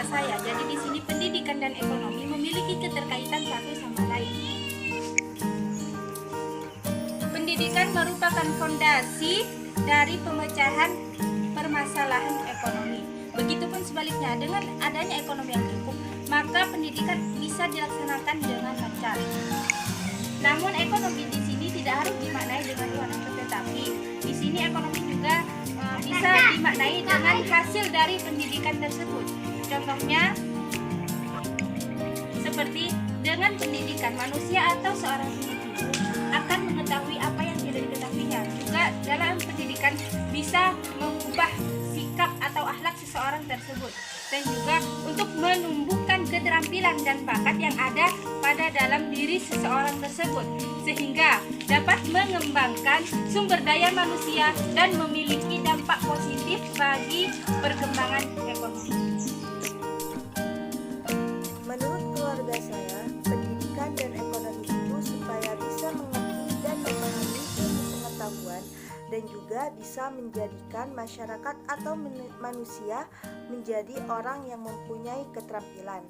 saya. Jadi di sini pendidikan dan ekonomi memiliki keterkaitan satu sama lain. Pendidikan merupakan fondasi dari pemecahan permasalahan ekonomi. Begitupun sebaliknya, dengan adanya ekonomi yang cukup, maka pendidikan bisa dilaksanakan dengan lancar. Namun ekonomi di sini tidak harus dimaknai dengan uang, tetapi di sini ekonomi juga bisa dimaknai dengan hasil dari pendidikan tersebut. Contohnya seperti dengan pendidikan manusia atau seorang individu akan mengetahui apa yang tidak diketahuinya. Juga dalam pendidikan bisa mengubah sikap atau akhlak seseorang tersebut, dan juga untuk menumbuhkan keterampilan dan bakat yang ada pada dalam diri seseorang tersebut, sehingga dapat mengembangkan sumber daya manusia dan memiliki dampak positif bagi perkembangan ekonomi. Menurut keluarga saya, pendidikan dan ekonomi itu supaya bisa mengerti dan memahami ilmu pengetahuan dan juga bisa menjadikan masyarakat atau manusia menjadi orang yang mempunyai keterampilan,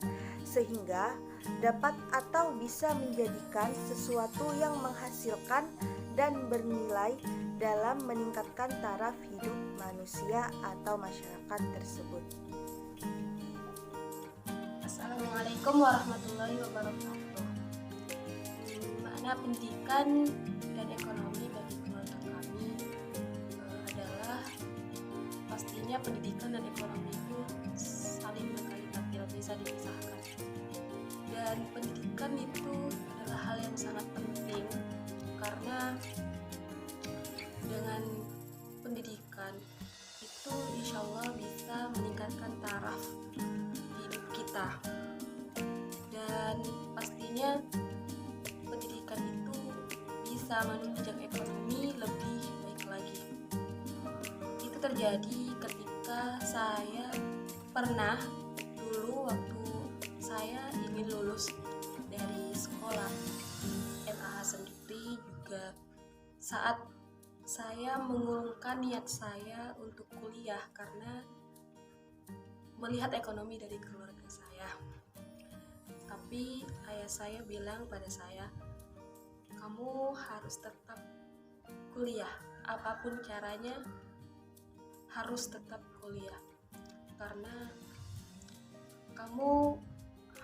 sehingga dapat atau bisa menjadikan sesuatu yang menghasilkan dan bernilai dalam meningkatkan taraf hidup manusia atau masyarakat tersebut. Assalamualaikum warahmatullahi wabarakatuh. Makna pendidikan dan ekonomi bagi keluarga kami adalah pastinya pendidikan dan ekonomi itu saling berkaitan, tidak bisa dipisahkan. Dan pendidikan itu adalah hal yang sangat penting karena dengan pendidikan itu insya Allah bisa meningkatkan taraf hidup kita, dan pastinya pendidikan itu bisa menunjang ekonomi lebih baik lagi. Itu terjadi ketika saya pernah dulu waktu saya ingin lulus dari sekolah MA Hasan Jufri, juga saat saya mengurungkan niat saya untuk kuliah karena melihat ekonomi dari keluarga saya. Tapi ayah saya bilang pada saya, kamu harus tetap kuliah, apapun caranya harus tetap kuliah, karena kamu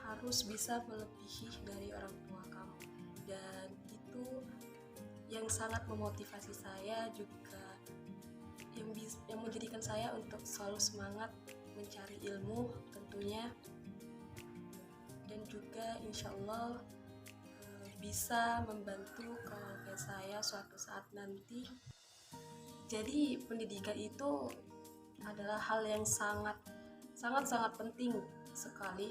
harus bisa melebihi dari orang tua kamu. Dan itu yang sangat memotivasi saya, juga yang menjadikan saya untuk selalu semangat mencari ilmu tentunya, dan juga insya Allah bisa membantu keluarga saya suatu saat nanti. Jadi pendidikan itu adalah hal yang sangat penting sekali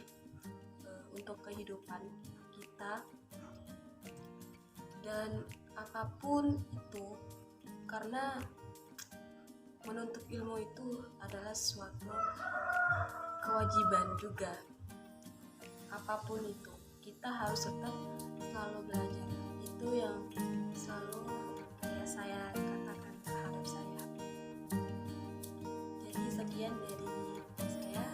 untuk kehidupan kita, dan apapun itu, karena menuntut ilmu itu adalah suatu kewajiban juga. Apapun itu, kita harus tetap selalu belajar. Itu yang selalu saya katakan terhadap saya. Jadi sekian dari saya.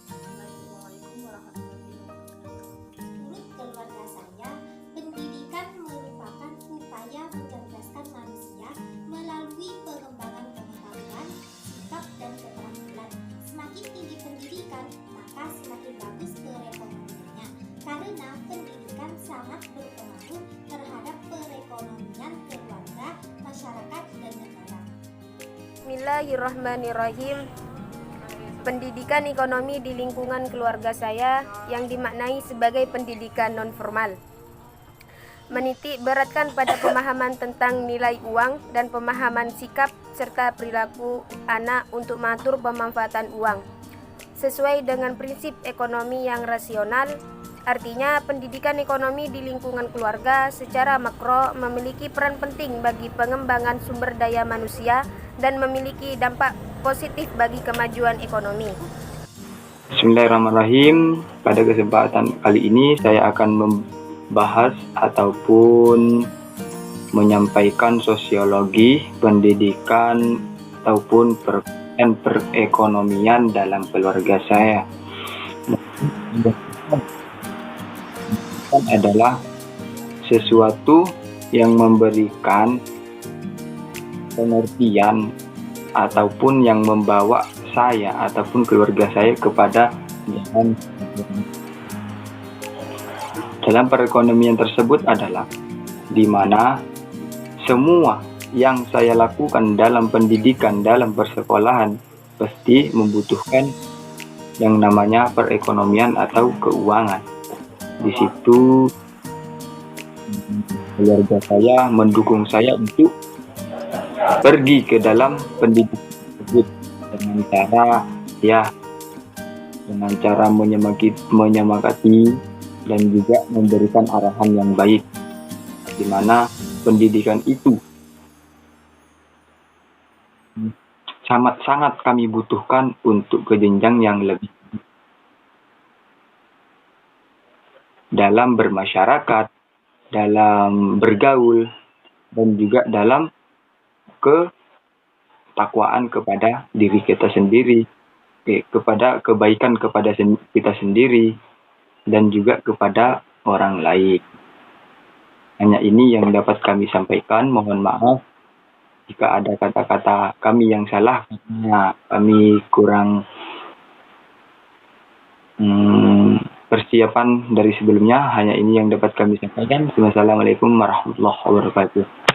Assalamualaikum warahmatullahi wabarakatuh. Menurut keluarga saya, pendidikan merupakan upaya mencerdaskan manusia melalui pengembangan pengetahuan, sikap, dan keterampilan. Semakin tinggi pendidikan, maka semakin bagus perekonomiannya, karena pendidikan sangat berpengaruh terhadap perekonomian keluarga, masyarakat, dan negara. Bismillahirrahmanirrahim. Pendidikan ekonomi di lingkungan keluarga saya yang dimaknai sebagai pendidikan non-formal menitik beratkan pada pemahaman tentang nilai uang dan pemahaman sikap serta perilaku anak untuk mengatur pemanfaatan uang sesuai dengan prinsip ekonomi yang rasional. Artinya, pendidikan ekonomi di lingkungan keluarga secara makro memiliki peran penting bagi pengembangan sumber daya manusia dan memiliki dampak positif bagi kemajuan ekonomi. Bismillahirrahmanirrahim. Pada kesempatan kali ini saya akan membahas ataupun menyampaikan sosiologi pendidikan ataupun perekonomian dalam keluarga saya. adalah sesuatu yang memberikan pengertian ataupun yang membawa saya ataupun keluarga saya kepada jalan. Dalam perekonomian tersebut adalah di mana semua yang saya lakukan dalam pendidikan, dalam persekolahan pasti membutuhkan yang namanya perekonomian atau keuangan. Di situ keluarga saya mendukung saya untuk pergi ke dalam pendidikan tersebut dengan cara menyemangati dan juga memberikan arahan yang baik, di mana pendidikan itu sangat-sangat kami butuhkan untuk ke jenjang yang lebih dalam bermasyarakat, dalam bergaul, dan juga dalam ketakwaan kepada diri kita sendiri, kepada kebaikan kepada kita sendiri, dan juga kepada orang lain. Hanya ini yang dapat kami sampaikan. Mohon maaf jika ada kata-kata kami yang salah, karena kami kurang persiapan dari sebelumnya. Hanya ini yang dapat kami sampaikan. Wassalamualaikum warahmatullahi wabarakatuh.